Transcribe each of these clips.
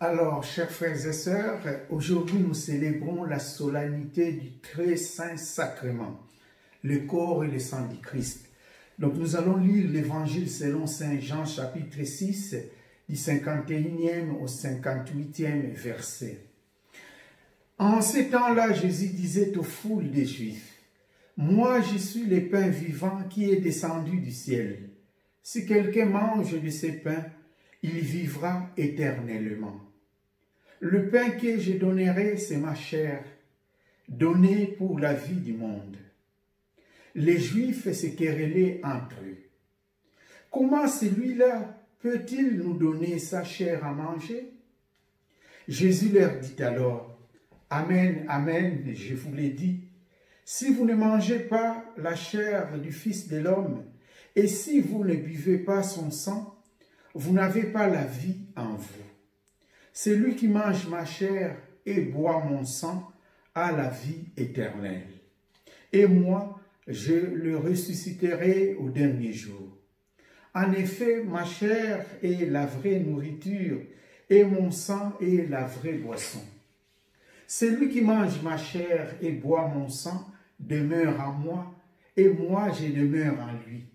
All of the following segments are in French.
Alors, chers frères et sœurs, aujourd'hui nous célébrons la solennité du très saint sacrement, le corps et le sang du Christ. Donc nous allons lire l'évangile selon saint Jean chapitre 6, du 51e au 58e verset. En ces temps-là, Jésus disait aux foules des Juifs, « Moi je suis le pain vivant qui est descendu du ciel. Si quelqu'un mange de ce pain, il vivra éternellement. Le pain que je donnerai, c'est ma chair, donnée pour la vie du monde. » Les Juifs se querellaient entre eux. « Comment celui-là peut-il nous donner sa chair à manger? » Jésus leur dit alors, « Amen, amen, je vous l'ai dit, si vous ne mangez pas la chair du Fils de l'homme, et si vous ne buvez pas son sang, vous n'avez pas la vie en vous. Celui qui mange ma chair et boit mon sang a la vie éternelle. Et moi, je le ressusciterai au dernier jour. En effet, ma chair est la vraie nourriture et mon sang est la vraie boisson. Celui qui mange ma chair et boit mon sang demeure en moi et moi je demeure en lui.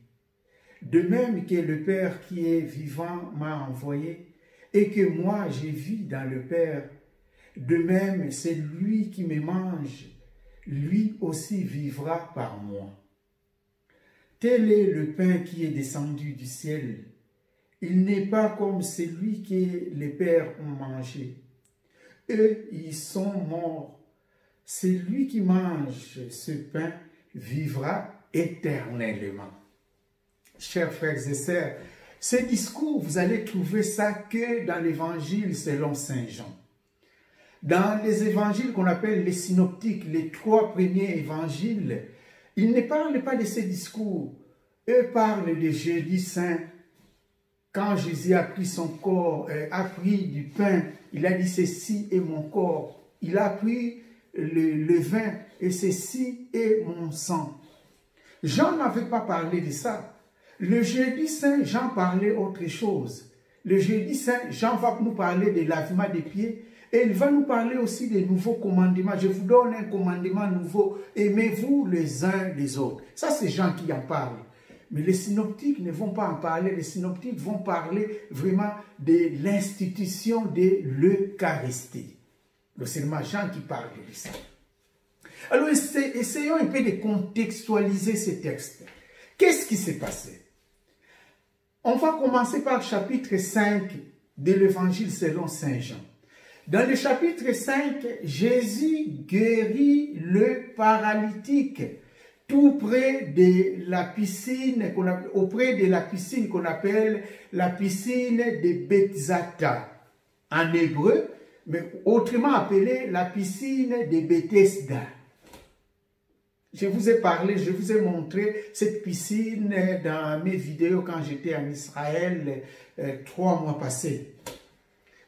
De même que le Père qui est vivant m'a envoyé et que moi je vis dans le Père, de même c'est lui qui me mange, lui aussi vivra par moi. Tel est le pain qui est descendu du ciel. Il n'est pas comme celui que les pères ont mangé. Eux, ils sont morts. Celui qui mange ce pain vivra éternellement. Chers frères et sœurs, ce discours, vous allez trouver ça que dans l'évangile selon saint Jean. Dans les évangiles qu'on appelle les synoptiques, les trois premiers évangiles, ils ne parlent pas de ces discours. Eux parlent de jeudi saint. Quand Jésus a pris son corps, a pris du pain, il a dit ceci est mon corps. Il a pris le vin et ceci est mon sang. Jean n'avait pas parlé de ça. Le jeudi saint, Jean parlait autre chose. Le jeudi saint, Jean va nous parler de lavement des pieds et il va nous parler aussi des nouveaux commandements. Je vous donne un commandement nouveau, aimez-vous les uns les autres. Ça, c'est Jean qui en parle. Mais les synoptiques ne vont pas en parler. Les synoptiques vont parler vraiment de l'institution de l'Eucharistie. C'est seulement Jean qui parle de ça. Alors, essayons un peu de contextualiser ces textes. Qu'est-ce qui s'est passé? On va commencer par le chapitre 5 de l'évangile selon saint Jean. Dans le chapitre 5, Jésus guérit le paralytique tout près de la piscine, auprès de la piscine qu'on appelle la piscine de Bethzatha en hébreu, mais autrement appelée la piscine de Bethesda. Je vous ai parlé, je vous ai montré cette piscine dans mes vidéos quand j'étais en Israël 3 mois passés.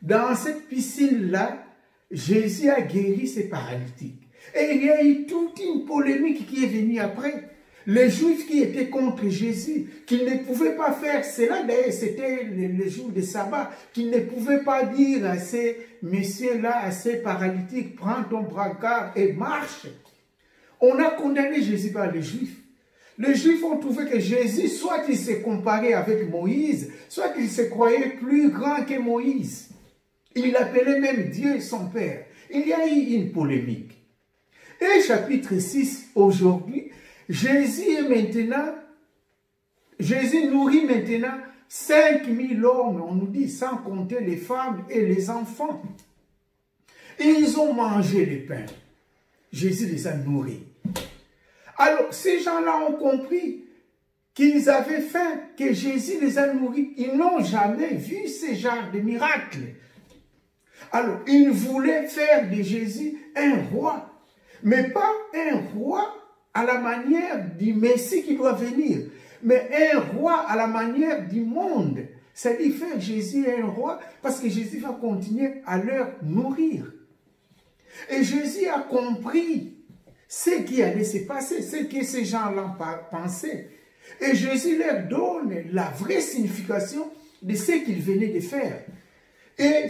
Dans cette piscine-là, Jésus a guéri ces paralytiques. Et il y a eu toute une polémique qui est venue après. Les Juifs qui étaient contre Jésus, qu'ils ne pouvaient pas faire cela, d'ailleurs c'était le jour de sabbat, qu'ils ne pouvaient pas dire à ces messieurs-là, à ces paralytiques, prends ton brancard et marche. On a condamné Jésus par les Juifs. Les Juifs ont trouvé que Jésus, soit il s'est comparé avec Moïse, soit il se croyait plus grand que Moïse. Il appelait même Dieu son Père. Il y a eu une polémique. Et chapitre 6, aujourd'hui, Jésus nourrit maintenant 5000 hommes, on nous dit, sans compter les femmes et les enfants. Et ils ont mangé le pain. Jésus les a nourris. Alors, ces gens-là ont compris qu'ils avaient faim, que Jésus les a nourris. Ils n'ont jamais vu ce genre de miracle. Alors, ils voulaient faire de Jésus un roi, mais pas un roi à la manière du Messie qui doit venir, mais un roi à la manière du monde. C'est-à-dire faire Jésus un roi parce que Jésus va continuer à leur nourrir. Et Jésus a compris ce qui allait se passer, ce que ces gens-là pensaient. Et Jésus leur donne la vraie signification de ce qu'il venait de faire. Et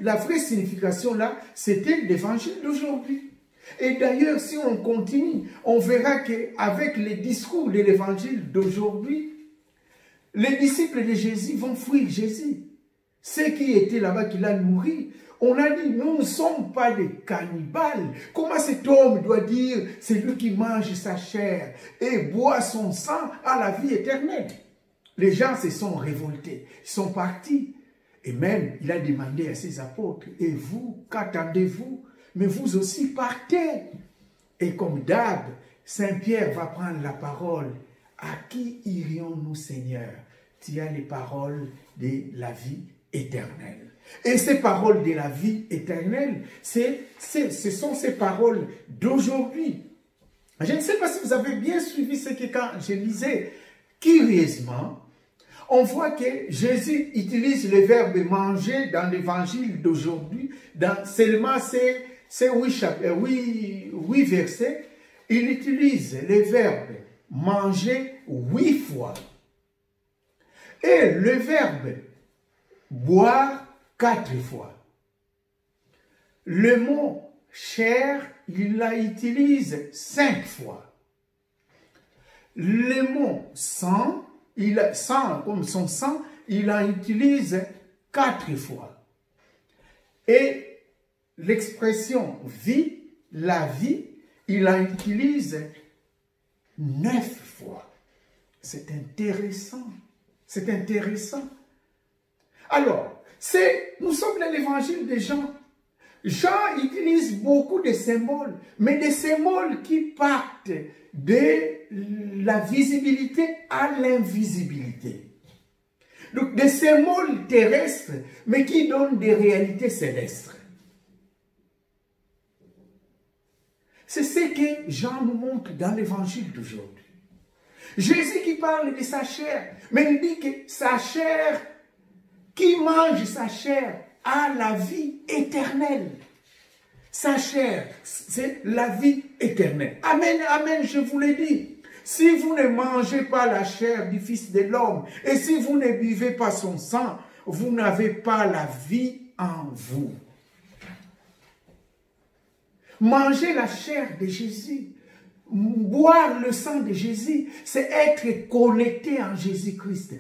la vraie signification là, c'était l'évangile d'aujourd'hui. Et d'ailleurs, si on continue, on verra qu'avec les discours de l'évangile d'aujourd'hui, les disciples de Jésus vont fuir Jésus. Ceux qui étaient là-bas, qui l'a nourri, on a dit, nous ne sommes pas des cannibales. Comment cet homme doit dire, c'est lui qui mange sa chair et boit son sang à la vie éternelle? Les gens se sont révoltés, ils sont partis. Et même, il a demandé à ses apôtres, et vous, qu'attendez-vous? Mais vous aussi partez. Et comme d'hab, Saint-Pierre va prendre la parole. À qui irions-nous, Seigneur? Tu as les paroles de la vie éternelle. Et ces paroles de la vie éternelle, ce sont ces paroles d'aujourd'hui. Je ne sais pas si vous avez bien suivi ce que quand je lisais, curieusement, on voit que Jésus utilise le verbe manger dans l'évangile d'aujourd'hui, dans seulement ces 8 versets, il utilise le verbe manger 8 fois. Et le verbe boire 4 fois. Le mot chair, il l'utilise 5 fois. Le mot sang, comme son sang, il l'utilise 4 fois. Et l'expression vie, la vie, il l'utilise 9 fois. C'est intéressant. C'est intéressant. Alors, nous sommes dans l'évangile de Jean. Jean utilise beaucoup de symboles, mais des symboles qui partent de la visibilité à l'invisibilité. Donc, des symboles terrestres, mais qui donnent des réalités célestes. C'est ce que Jean nous montre dans l'évangile d'aujourd'hui. Jésus qui parle de sa chair, mais il dit que sa chair, qui mange sa chair, a la vie éternelle. Sa chair, c'est la vie éternelle. Amen, amen, je vous l'ai dit. Si vous ne mangez pas la chair du Fils de l'homme, et si vous ne buvez pas son sang, vous n'avez pas la vie en vous. Manger la chair de Jésus, boire le sang de Jésus, c'est être connecté en Jésus-Christ,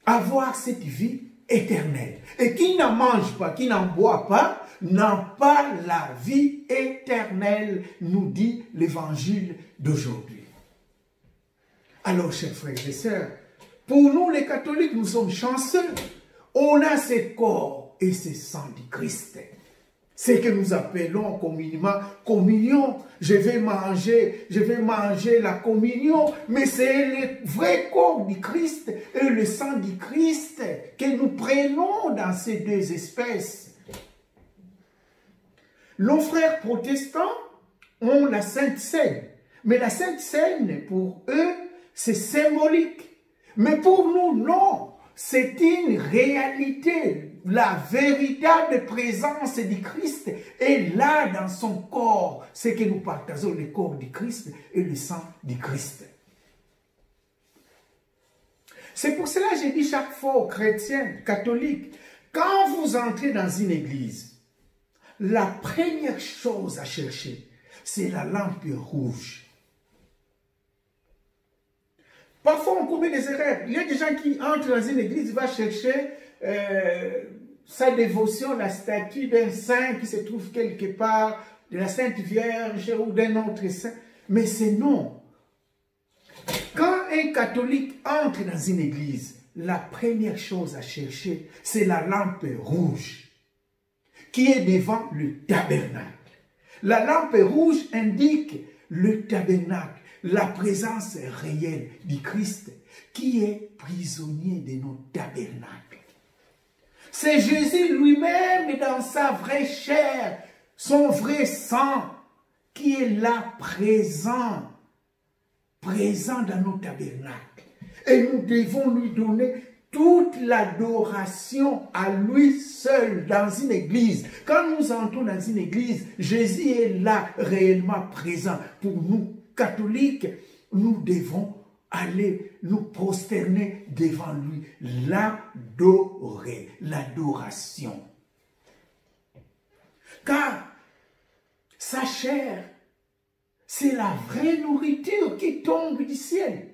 avoir cette vie éternelle. Et qui n'en mange pas, qui n'en boit pas, n'a pas la vie éternelle, nous dit l'évangile d'aujourd'hui. Alors, chers frères et sœurs, pour nous les catholiques, nous sommes chanceux. On a ce corps et ce sang du Christ. Ce que nous appelons communément communion. Je vais manger la communion, mais c'est le vrai corps du Christ et le sang du Christ que nous prenons dans ces deux espèces. Nos frères protestants ont la Sainte Seine, mais la Sainte Seine, pour eux, c'est symbolique. Mais pour nous, non, c'est une réalité. La véritable présence du Christ est là dans son corps. C'est que nous partageons le corps du Christ et le sang du Christ. C'est pour cela que je dis chaque fois aux chrétiens, catholiques, quand vous entrez dans une église, la première chose à chercher, c'est la lampe rouge. Parfois, on commet des erreurs. Il y a des gens qui entrent dans une église, ils vont chercher sa dévotion, la statue d'un saint qui se trouve quelque part, de la Sainte Vierge ou d'un autre saint. Mais c'est non. Quand un catholique entre dans une église, la première chose à chercher, c'est la lampe rouge qui est devant le tabernacle. La lampe rouge indique le tabernacle, la présence réelle du Christ qui est prisonnier de nos tabernacles. C'est Jésus lui-même dans sa vraie chair, son vrai sang, qui est là présent dans nos tabernacles. Et nous devons lui donner toute l'adoration à lui seul dans une église. Quand nous entrons dans une église, Jésus est là réellement présent. Pour nous, catholiques, nous devons aller nous prosterner devant lui, l'adorer, l'adoration. Car sa chair, c'est la vraie nourriture qui tombe du ciel.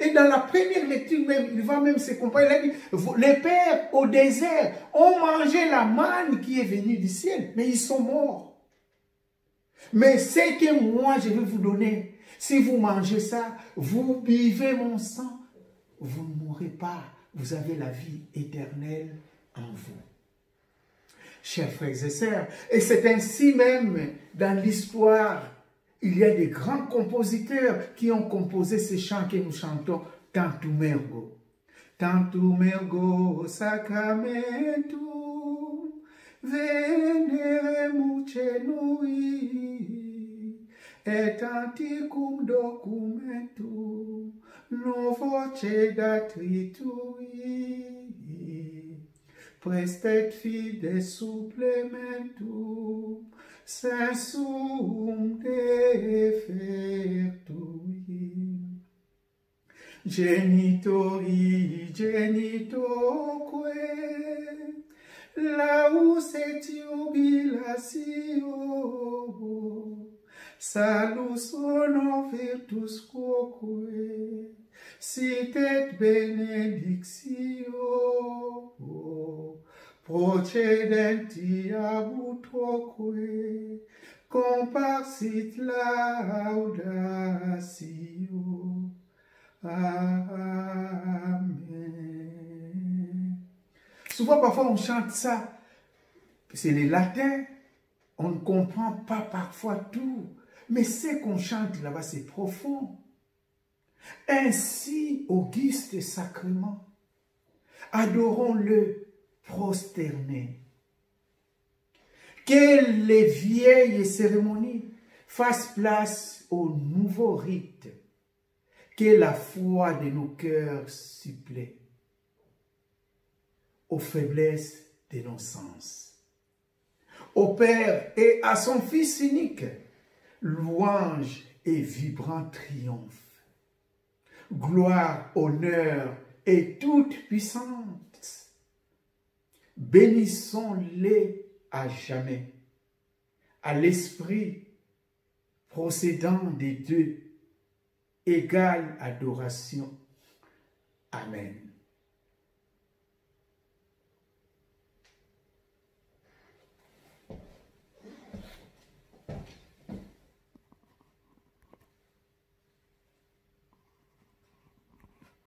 Et dans la première lecture même, il va même se comparer. Il a dit, les pères au désert ont mangé la manne qui est venue du ciel, mais ils sont morts. Mais ce que moi je vais vous donner, si vous mangez ça, vous buvez mon sang, vous ne mourrez pas, vous avez la vie éternelle en vous. Chers frères et sœurs, et c'est ainsi même dans l'histoire, il y a des grands compositeurs qui ont composé ces chants que nous chantons, Tantum ergo. Tantum ergo sacramentum, venerem cenui, et anticum documentum, no voce datritui, prestet fide supplementum, sensum defertui. Genitori genitoque, laus et jubilatio, salus honor virtus quoque, sit et benedictio, procedenti abutroque, comparsit laudatio. Amen. Souvent, parfois, on chante ça. C'est le latin. On ne comprend pas parfois tout. Mais ce qu'on chante là-bas, c'est profond. Ainsi, auguste sacrement, adorons-le prosterné. Que les vieilles cérémonies fassent place aux nouveaux rites. Que la foi de nos cœurs supplée aux faiblesses de nos sens. Au Père et à son Fils unique, louange et vibrant triomphe. Gloire, honneur et toute puissance. Bénissons-les à jamais. À l'Esprit procédant des deux, égale adoration. Amen.